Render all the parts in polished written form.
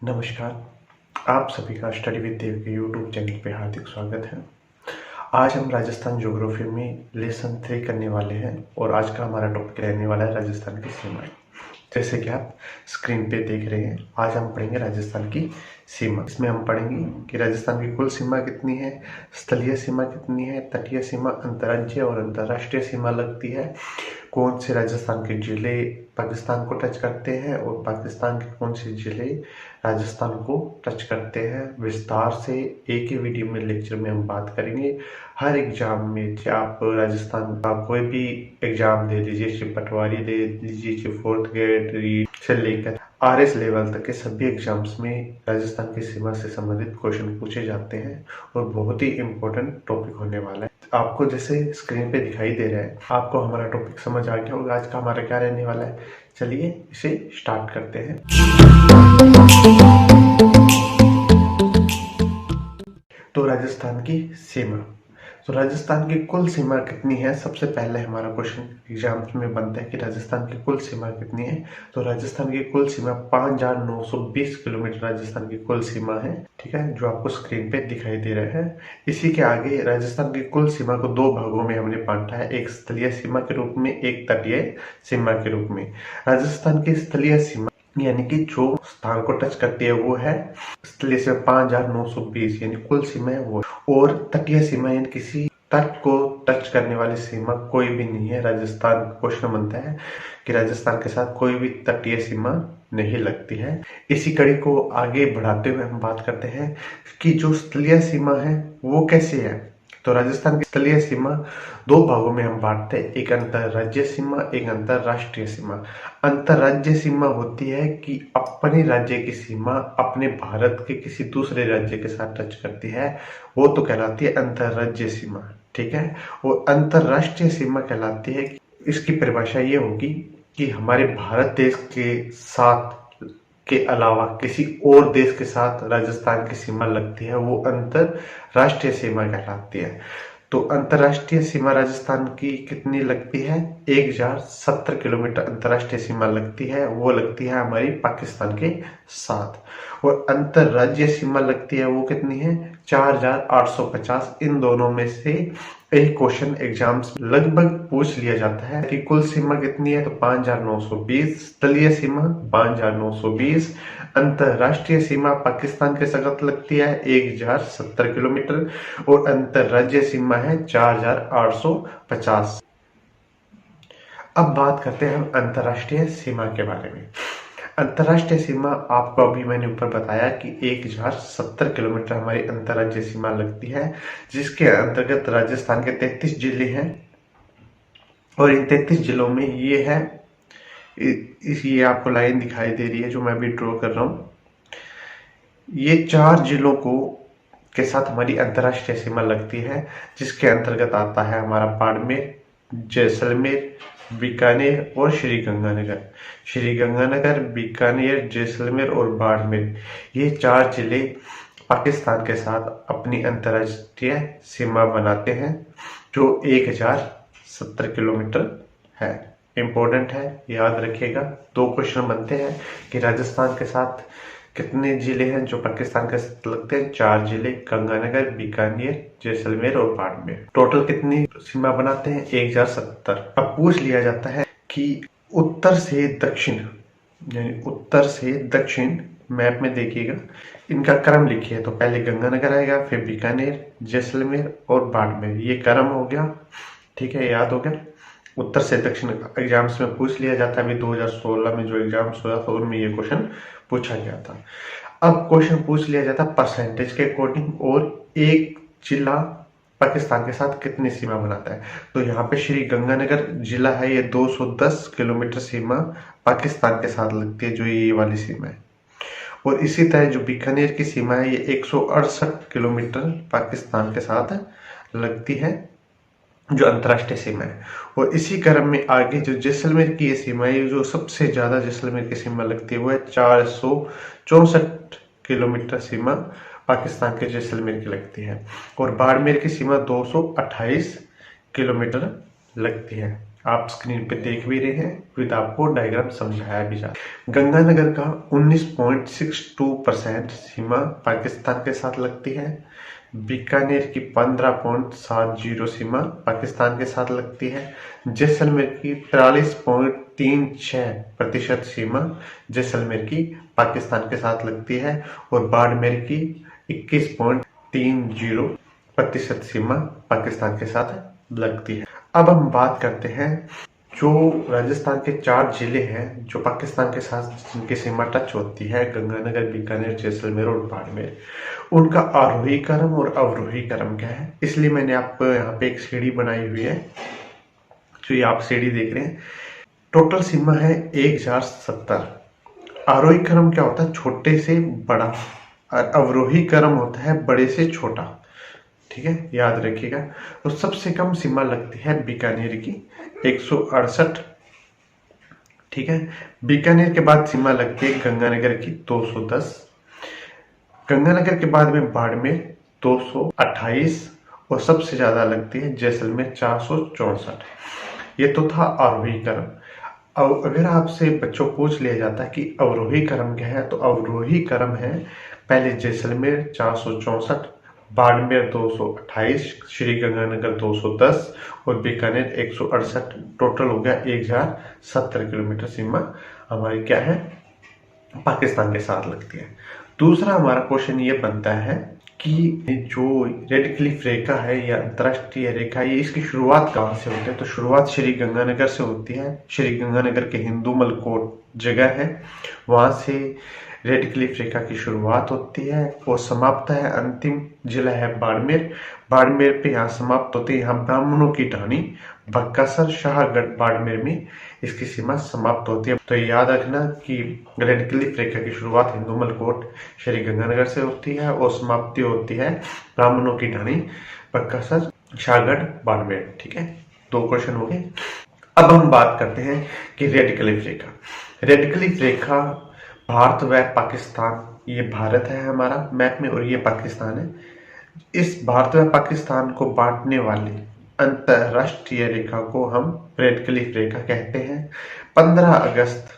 नमस्कार। आप सभी का स्टडी विद देव के यूट्यूब चैनल पे हार्दिक स्वागत है। आज हम राजस्थान ज्योग्राफी में लेसन 3 करने वाले हैं और आज का हमारा टॉपिक रहने वाला है राजस्थान की सीमाएं। जैसे कि आप स्क्रीन पे देख रहे हैं, आज हम पढ़ेंगे राजस्थान की सीमा। इसमें हम पढ़ेंगे कि राजस्थान की कुल सीमा कितनी है, स्थलीय सीमा कितनी है, तटीय सीमा, अंतर्राज्यीय और अंतर्राष्ट्रीय सीमा लगती है, कौन से राजस्थान के जिले पाकिस्तान को टच करते हैं और पाकिस्तान के कौन से जिले राजस्थान को टच करते हैं। विस्तार से एक ही वीडियो में लेक्चर में हम बात करेंगे। हर एग्जाम में, चाहे आप राजस्थान का कोई भी एग्जाम दे लीजिए, चाहे पटवारी दे लीजिए, चाहे 4th ग्रेड से लेकर RS लेवल तक के सभी एग्जाम्स में राजस्थान की सीमा से संबंधित क्वेश्चन पूछे जाते हैं और बहुत ही इम्पोर्टेंट टॉपिक होने वाला है। आपको जैसे स्क्रीन पे दिखाई दे रहा है, आपको हमारा टॉपिक समझ आ गया होगा आज का हमारा क्या रहने वाला है। चलिए इसे स्टार्ट करते हैं। तो राजस्थान की सीमा, तो राजस्थान की कुल सीमा कितनी है। सबसे पहले हमारा क्वेश्चन एग्जाम्स में बनता है कि राजस्थान की कुल सीमा कितनी है। तो राजस्थान की कुल सीमा 5920 किलोमीटर राजस्थान की कुल सीमा है, ठीक है, जो आपको स्क्रीन पे दिखाई दे रहा है। इसी के आगे राजस्थान की कुल सीमा को 2 भागों में हमने बांटा है, एक स्थलीय सीमा के रूप में, एक तटीय सीमा के रूप में। राजस्थान की स्थलीय सीमा यानी कि जो स्थान को टच करती है वो है स्थलीय सीमा 5920 यानी कुल सीमा है वो, और तटीय सीमा यानी किसी तट को टच करने वाली सीमा कोई भी नहीं है। राजस्थान क्वेश्चन बनता है कि राजस्थान के साथ कोई भी तटीय सीमा नहीं लगती है। इसी कड़ी को आगे बढ़ाते हुए हम बात करते हैं कि जो स्थलीय सीमा है वो कैसे है। तो राजस्थान की स्थलीय सीमा 2 भागों में हम बांटते हैं, एक अंतर्राज्यीय सीमा, एक अंतर्राष्ट्रीय सीमा। अंतर्राज्यीय सीमा होती है कि अपने राज्य की सीमा अपने भारत के किसी दूसरे राज्य के साथ टच करती है, वो तो कहलाती है अंतर्राज्यीय सीमा, ठीक है। और अंतर्राष्ट्रीय सीमा कहलाती है, इसकी परिभाषा ये होगी कि हमारे भारत देश के साथ के अलावा किसी और देश के साथ राजस्थान की सीमा लगती है, वो अंतर्राष्ट्रीय सीमा कहलाती है। तो अंतर्राष्ट्रीय सीमा राजस्थान की कितनी लगती है, 1070 किलोमीटर अंतर्राष्ट्रीय सीमा लगती है, वो लगती है हमारी पाकिस्तान के साथ। और अंतर्राज्यीय सीमा लगती है वो कितनी है, 4850। इन दोनों में से एक क्वेश्चन एग्जाम्स लगभग पूछ लिया जाता है कि कुल सीमा कितनी है, तो 5920, स्थलीय सीमा 5920, अंतर्राष्ट्रीय सीमा पाकिस्तान के साथ लगती है 1070 किलोमीटर और अंतर्राज्यीय सीमा है 4850। अब बात करते हैं हम अंतर्राष्ट्रीय सीमा के बारे में। अंतर्राष्ट्रीय सीमा आपको अभी मैंने ऊपर बताया कि 1070 किलोमीटर हमारी अंतर्राज्यीय सीमा लगती है, जिसके अंतर्गत राजस्थान के 33 जिले हैं और इन 33 जिलों में ये है, ये आपको लाइन दिखाई दे रही है जो मैं भी ड्रॉ कर रहा हूँ। ये 4 जिलों को के साथ हमारी अंतर्राष्ट्रीय सीमा लगती है, जिसके अंतर्गत आता है हमारा बाड़मेर, जैसलमेर, बीकानेर और श्रीगंगानगर। श्रीगंगानगर, बीकानेर, जैसलमेर और बाड़मेर, ये 4 जिले पाकिस्तान के साथ अपनी अंतर्राष्ट्रीय सीमा बनाते हैं, जो 1070 किलोमीटर है। इम्पोर्टेंट है, याद रखिएगा। 2 क्वेश्चन बनते हैं कि राजस्थान के साथ कितने जिले हैं जो पाकिस्तान के साथ लगते हैं, 4 जिले, गंगानगर, बीकानेर, जैसलमेर और बाड़मेर। टोटल कितनी सीमा बनाते हैं, 1070। अब पूछ लिया जाता है कि उत्तर से दक्षिण, यानी उत्तर से दक्षिण, मैप में देखिएगा, इनका क्रम लिखिए। तो पहले गंगानगर आएगा, फिर बीकानेर, जैसलमेर और बाड़मेर, ये क्रम हो गया, ठीक है, याद हो गया। उत्तर से दक्षिण एग्जाम्स में पूछ लिया जाता है। अभी 2016 में जो एग्जाम्स हुआ था उनमें ये क्वेश्चन पूछा गया था। अब क्वेश्चन पूछ लिया जाता है परसेंटेज के अकॉर्डिंग, और एक जिला पाकिस्तान के साथ कितनी सीमा बनाता है। तो यहाँ पे श्री गंगानगर जिला है, ये 210 किलोमीटर सीमा पाकिस्तान के साथ लगती है, जो ये वाली सीमा है। और इसी तरह जो बीकानेर की सीमा है, ये 168 किलोमीटर पाकिस्तान के साथ लगती है, जो अंतर्राष्ट्रीय सीमा है। और इसी क्रम में आगे जो जैसलमेर की ये सीमा है, जो सबसे ज्यादा जैसलमेर की सीमा लगती है, वो है 464 किलोमीटर सीमा पाकिस्तान के जैसलमेर की लगती है। और बाड़मेर की सीमा 228 किलोमीटर लगती है। आप स्क्रीन पे देख भी रहे हैं, विद आपको डायग्राम समझाया भी जा। गंगानगर का 19.62% सीमा पाकिस्तान के साथ लगती है। बीकानेर की 15.70 सीमा पाकिस्तान के साथ लगती है। जैसलमेर की 43.36% सीमा जैसलमेर की पाकिस्तान के साथ लगती है और बाड़मेर की 21.30% सीमा पाकिस्तान के साथ लगती है। अब हम बात करते हैं जो राजस्थान के 4 जिले हैं जो पाकिस्तान के साथ जिनकी सीमा टच होती है, गंगानगर, बीकानेर, जैसलमेर और बाड़मेर, उनका आरोही क्रम और अवरोही क्रम क्या है। इसलिए मैंने आपको यहाँ पे एक सीढ़ी बनाई हुई है, जो ये आप सीढ़ी देख रहे हैं। टोटल सीमा है 1070। आरोही क्रम क्या होता है, छोटे से बड़ा, और अवरोही क्रम होता है बड़े से छोटा। ठीक है, याद रखिएगा। तो सबसे कम सीमा लगती है बीकानेर की 168। ठीक है, बीकानेर के बाद सीमा लगती है गंगानगर की 210। गंगानगर के बाद में बाड़मेर 228 और सबसे ज्यादा लगती है जैसलमेर 464। ये तो था आरोही क्रम। अब अगर आपसे बच्चों पूछ लिया जाता है कि अवरोही क्रम क्या है, तो अवरोही क्रम है पहले जैसलमेर 464, बाड़मेर 228, श्री गंगानगर 210 और बीकानेर 168। टोटल हो गया 1070 किलोमीटर सीमा हमारी क्या है, पाकिस्तान के साथ लगती है। दूसरा हमारा क्वेश्चन ये बनता है कि जो रेड क्लिफ रेखा है या अंतरराष्ट्रीय रेखा, ये इसकी शुरुआत कहाँ से होती है। तो शुरुआत श्री गंगानगर से होती है। श्री गंगानगर के हिंदूमल कोट जगह है, वहां से रेड क्लिफ रेखा की शुरुआत होती है और समाप्त है, अंतिम जिला है बाड़मेर। बाड़मेर पे यहाँ समाप्त होती है। यहाँ ब्राह्मणों की ढाणी बक्कासर शाहगढ़ बाड़मेर में इसकी सीमा समाप्त होती है। तो याद रखना कि रेड क्लिफ रेखा की शुरुआत हिंदूमल कोट श्री गंगानगर से होती है और समाप्ति होती है ब्राह्मणों की ढाणी बक्कासर शाहगढ़ बाड़मेर। ठीक है, 2 क्वेश्चन हो गए। अब हम बात करते हैं कि रेड क्लिफ रेखा। रेड क्लिफ रेखा भारत व पाकिस्तान, ये भारत है हमारा मैप में और ये पाकिस्तान है। इस भारत व पाकिस्तान को बांटने वाली अंतरराष्ट्रीय रेखा को हम रेड क्लिफ रेखा कहते हैं। 15 अगस्त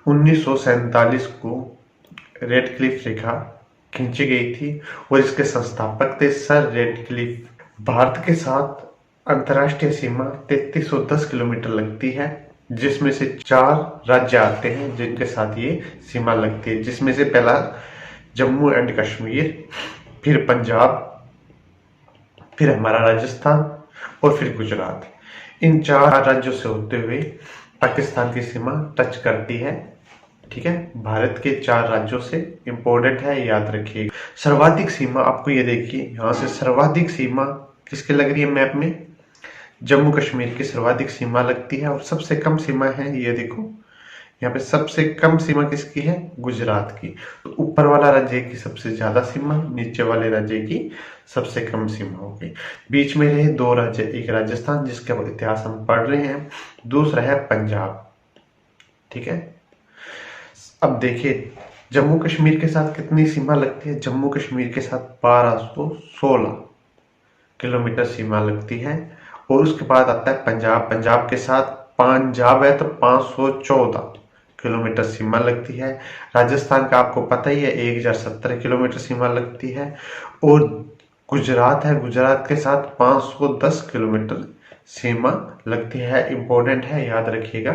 1947 को रेड क्लिफ रेखा खींची गई थी और इसके संस्थापक थे सर रेड क्लिफ। भारत के साथ अंतरराष्ट्रीय सीमा 3310 किलोमीटर लगती है, जिसमें से 4 राज्य आते हैं जिनके साथ ये सीमा लगती है, जिसमें से पहला जम्मू एंड कश्मीर, फिर पंजाब, फिर हमारा राजस्थान और फिर गुजरात। इन 4 राज्यों से होते हुए पाकिस्तान की सीमा टच करती है। ठीक है, भारत के 4 राज्यों से इंपॉर्टेंट है, याद रखिए। सर्वाधिक सीमा आपको ये देखिए, यहाँ से सर्वाधिक सीमा किसके लग रही है मैप में, जम्मू कश्मीर की सर्वाधिक सीमा लगती है। और सबसे कम सीमा है, ये देखो यहाँ पे सबसे कम सीमा किसकी है, गुजरात की। तो ऊपर वाला राज्य की सबसे ज्यादा सीमा, नीचे वाले राज्य की सबसे कम सीमा होगी। बीच में रहे 2 राज्य, एक राजस्थान जिसका इतिहास हम पढ़ रहे हैं, दूसरा है पंजाब। ठीक है, अब देखिए जम्मू कश्मीर के साथ कितनी सीमा लगती है। जम्मू कश्मीर के साथ 1216 किलोमीटर सीमा लगती है। और उसके बाद आता है पंजाब। पंजाब के साथ पंजाब है तो 514 किलोमीटर सीमा लगती है। राजस्थान का आपको पता ही है 1070 किलोमीटर सीमा लगती है। और गुजरात है, गुजरात के साथ 510 किलोमीटर सीमा लगती है। इंपॉर्टेंट है, याद रखिएगा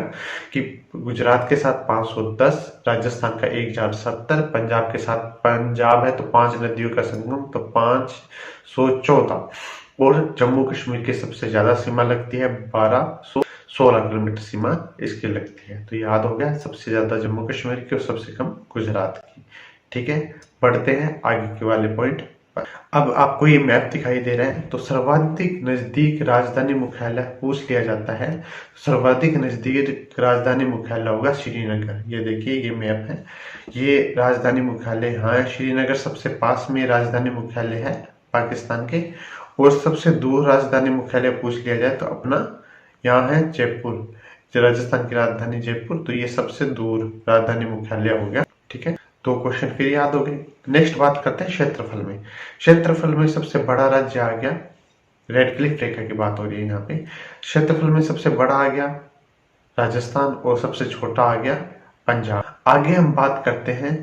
कि गुजरात के साथ 510, राजस्थान का 1070, पंजाब के साथ, पंजाब है तो 5 नदियों का संगम तो 514। और जम्मू कश्मीर की सबसे ज्यादा सीमा लगती है, 1216 किलोमीटर सीमा इसकी लगती है। तो याद हो गया, सबसे ज्यादा जम्मू कश्मीर की और सबसे कम गुजरात की। ठीक है, बढ़ते हैं आगे के वाले पॉइंट। अब आपको ये मैप दिखाई दे रहा है, तो सर्वाधिक नजदीक राजधानी मुख्यालय पूछ लिया जाता है। सर्वाधिक नजदीक राजधानी मुख्यालय होगा श्रीनगर। ये देखिए, ये मैप है, ये राजधानी मुख्यालय यहाँ है। श्रीनगर सबसे पास में राजधानी मुख्यालय है पाकिस्तान के। और सबसे दूर राजधानी मुख्यालय पूछ लिया जाए तो अपना यहाँ है जयपुर, राजस्थान की राजधानी जयपुर। तो ये सबसे दूर राजधानी मुख्यालय हो गया। ठीक है, 2 क्वेश्चन फिर याद हो गए। नेक्स्ट बात करते हैं क्षेत्रफल में। क्षेत्रफल में सबसे बड़ा राज्य आ गया रेड क्लिफ रेखा की बात हो रही है यहाँ पे। क्षेत्रफल में सबसे बड़ा आ गया राजस्थान और सबसे छोटा आ गया पंजाब। आगे हम बात करते हैं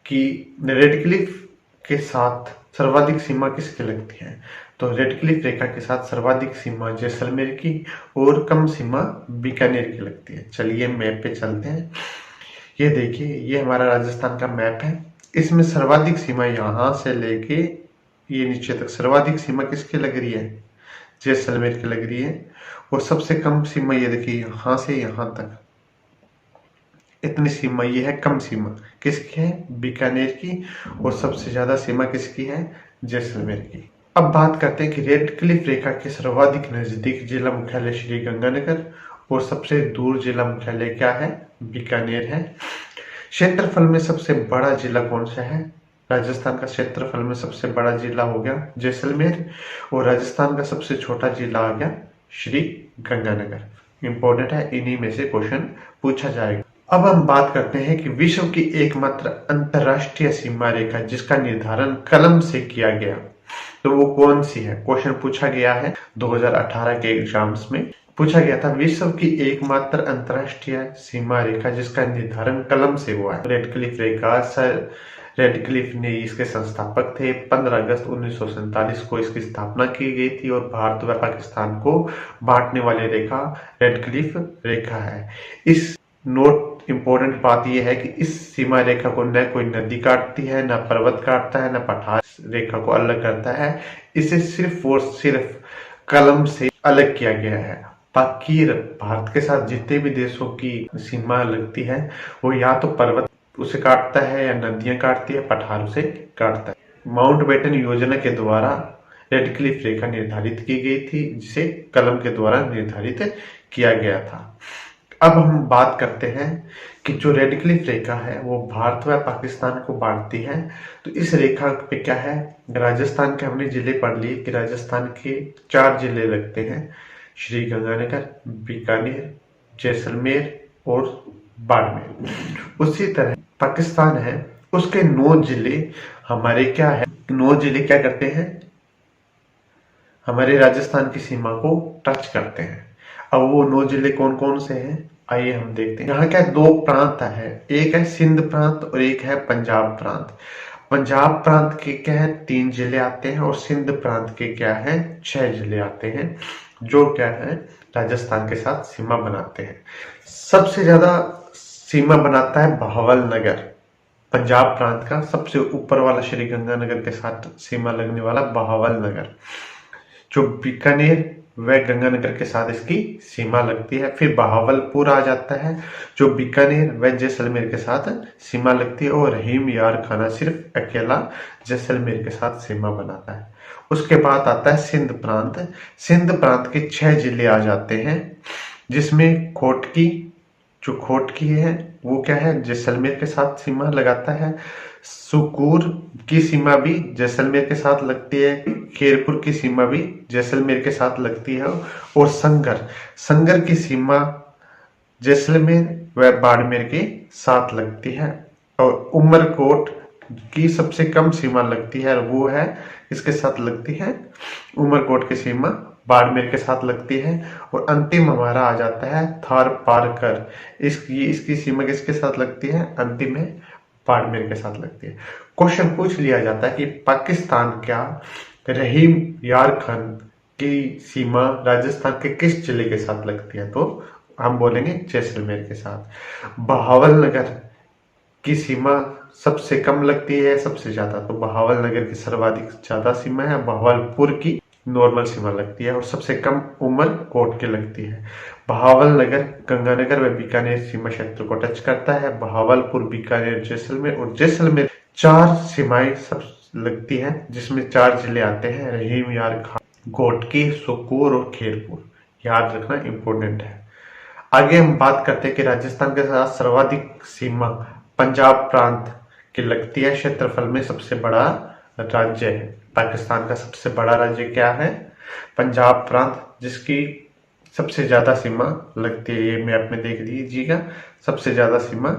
कि रेड क्लिफ के साथ सर्वाधिक सीमा किसकी लगती है। तो रेड क्लिफ रेखा के साथ सर्वाधिक सीमा जैसलमेर की और कम सीमा बीकानेर की लगती है। चलिए मैप पे चलते हैं। ये देखिए, ये हमारा राजस्थान का मैप है। इसमें सर्वाधिक सीमा यहाँ से लेके ये नीचे तक सर्वाधिक सीमा किसकी लग रही है, जैसलमेर की लग रही है। और सबसे कम सीमा ये देखिए, यहाँ से यहाँ तक इतनी सीमा, ये है कम सीमा किसकी है, बीकानेर की। और सबसे ज्यादा सीमा किसकी है, जैसलमेर की। अब बात करते हैं कि रेड क्लिफ रेखा के सर्वाधिक नजदीक जिला मुख्यालय श्री गंगानगर और सबसे दूर जिला मुख्यालय क्या है, बीकानेर है। क्षेत्रफल में सबसे बड़ा जिला कौन सा है, राजस्थान का क्षेत्रफल में सबसे बड़ा जिला हो गया जैसलमेर और राजस्थान का सबसे छोटा जिला आ गया श्री गंगानगर। इंपॉर्टेंट है, इन्हीं में से क्वेश्चन पूछा जाएगा। अब हम बात करते हैं कि विश्व की एकमात्र अंतरराष्ट्रीय सीमा रेखा जिसका निर्धारण कलम से किया गया, तो वो कौन सी है। क्वेश्चन पूछा गया है 2018 के एग्जाम्स में, पूछा गया था विश्व की एकमात्र अंतरराष्ट्रीय सीमा रेखा जिसका निर्धारण कलम से हुआ है। रेड क्लिफ रेखा, सर रेड क्लिफ ने इसके संस्थापक थे। 15 अगस्त 1947 को इसकी स्थापना की गई थी और भारत व पाकिस्तान को बांटने वाली रेखा रेड क्लिफ रेखा है। इस नोट इंपॉर्टेंट बात यह है कि इस सीमा रेखा को न कोई नदी काटती है, न पर्वत काटता है, न पठार रेखा को अलग करता है। इसे सिर्फ और सिर्फ कलम से अलग किया गया है। बाकी भारत के साथ जितने भी देशों की सीमा लगती है वो या तो पर्वत उसे काटता है या नदियां काटती है, पठार उसे काटता है। माउंटबेटन योजना के द्वारा रेड क्लिफ रेखा निर्धारित की गई थी जिसे कलम के द्वारा निर्धारित किया गया था। अब हम बात करते हैं कि जो रेड क्लिफ रेखा है वो भारत व पाकिस्तान को बांटती है। तो इस रेखा पे क्या है, राजस्थान के हमने जिले पढ़ लिए कि राजस्थान के 4 जिले लगते हैं, श्री गंगानगर, बीकानेर, जैसलमेर और बाड़मेर। उसी तरह पाकिस्तान है, उसके 9 जिले हमारे क्या है, 9 जिले क्या करते हैं, हमारे राजस्थान की सीमा को टच करते हैं। अब वो 9 जिले कौन कौन से हैं, आइए हम देखते हैं। यहाँ क्या 2 प्रांत है, एक है सिंध प्रांत और एक है पंजाब प्रांत। पंजाब प्रांत के क्या है 3 जिले आते हैं और सिंध प्रांत के क्या है 6 जिले आते हैं, जो क्या है राजस्थान के साथ सीमा बनाते हैं। सबसे ज्यादा सीमा बनाता है बहावलनगर, पंजाब प्रांत का सबसे ऊपर वाला श्री गंगानगर के साथ सीमा लगने वाला बहावलनगर, जो बीकानेर व गंगानगर के साथ इसकी सीमा लगती है। फिर बहावलपुर आ जाता है जो बीकानेर व जैसलमेर के साथ सीमा लगती है और रहीम यार खाना सिर्फ अकेला जैसलमेर के साथ सीमा बनाता है। उसके बाद आता है सिंध प्रांत। सिंध प्रांत के 6 जिले आ जाते हैं जिसमें खोटकी, जो खोटकी है वो क्या है जैसलमेर के साथ सीमा लगाता है। सुकूर की सीमा भी जैसलमेर के साथ लगती है, खेरपुर की सीमा भी जैसलमेर के साथ लगती है और संगर की सीमा जैसलमेर व बाड़मेर के साथ लगती है। और उमरकोट की सबसे कम सीमा लगती है और वो है इसके साथ लगती है, उमरकोट की सीमा बाड़मेर के साथ लगती है। और अंतिम हमारा आ जाता है थार पारकर, इसकी सीमा किसके साथ लगती है, अंतिम है बाड़मेर के साथ लगती है। क्वेश्चन पूछ लिया जाता है कि पाकिस्तान क्या रहीम यार खान की सीमा राजस्थान के किस जिले के साथ लगती है, तो हम बोलेंगे जैसलमेर के साथ। बहावलनगर की सीमा सबसे कम लगती है सबसे ज्यादा, तो बहावलनगर की सर्वाधिक ज्यादा सीमा है। बहावलपुर की नॉर्मल सीमा लगती है और सबसे कम उमरकोट की लगती है। बहावलनगर गंगानगर व बीकानेर सीमा क्षेत्र को टच करता है। बहावलपुर, बीकानेर, जैसलमेर और जैसलमेर 4 सीमाएं सब लगती हैं जिसमें 4 जिले आते हैं, रहीम यार खान, घोटकी, सुकूर और खेरपुर। याद रखना इंपॉर्टेंट है। आगे हम बात करते हैं कि राजस्थान के साथ सर्वाधिक सीमा पंजाब प्रांत की लगती है। क्षेत्रफल में सबसे बड़ा राज्य है, पाकिस्तान का सबसे बड़ा राज्य क्या है, पंजाब प्रांत, जिसकी सबसे ज्यादा सीमा लगती है। ये मैप में देख लीजिएगा, सबसे ज्यादा सीमा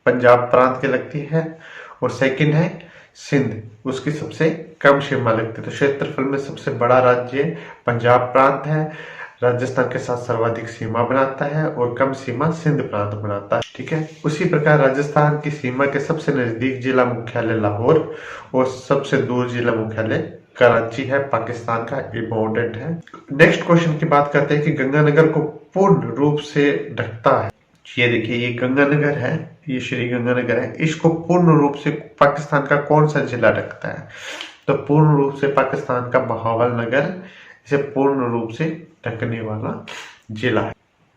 पंजाब प्रांत की लगती है और सेकंड है सिंध, उसकी सबसे कम सीमा लगती है। तो क्षेत्रफल में सबसे बड़ा राज्य पंजाब प्रांत है, राजस्थान के साथ सर्वाधिक सीमा बनाता है, और कम सीमा सिंध प्रांत बनाता है। ठीक है। उसी प्रकार राजस्थान की सीमा के सबसे नजदीक जिला मुख्यालय लाहौर और सबसे दूर जिला मुख्यालय कराची है, पाकिस्तान का इम्पोर्टेंट है। नेक्स्ट क्वेश्चन की बात करते हैं कि गंगानगर को पूर्ण रूप से ढकता है। ये देखिए, ये गंगानगर है, ये श्री गंगानगर है, इसको पूर्ण रूप से पाकिस्तान का कौन सा जिला ढकता है? तो पूर्ण रूप से पाकिस्तान का बहावल नगर इसे पूर्ण रूप से ढकने वाला जिला है।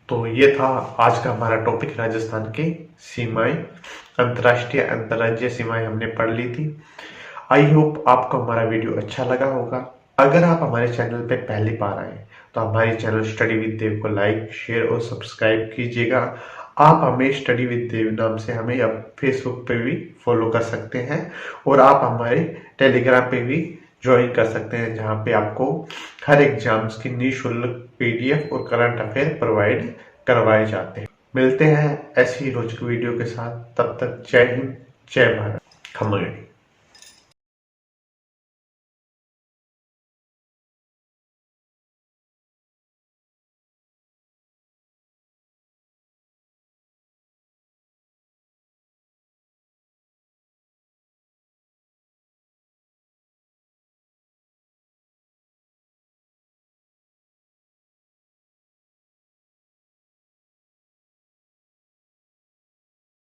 तो ये था आज का हमारा टॉपिक, राजस्थान की सीमाएं, अंतर्राष्ट्रीय अंतर्राज्यीय सीमाएं हमने पढ़ ली थी। आई होप आपको हमारा वीडियो अच्छा लगा होगा। अगर आप हमारे चैनल पे पहली बार आए तो हमारे चैनल स्टडी विद देव को लाइक, शेयर और सब्सक्राइब कीजिएगा। आप हमें स्टडी विद देव नाम से हमें अब फेसबुक पे भी फॉलो कर सकते हैं, और आप हमारे टेलीग्राम पे भी ज्वाइन कर सकते हैं, जहाँ पे आपको हर एग्जाम्स की निःशुल्क PDF और करंट अफेयर प्रोवाइड करवाए जाते हैं। मिलते हैं ऐसी ही रोचक वीडियो के साथ, तब तक जय हिंद, जय भारत, खमगड़ी।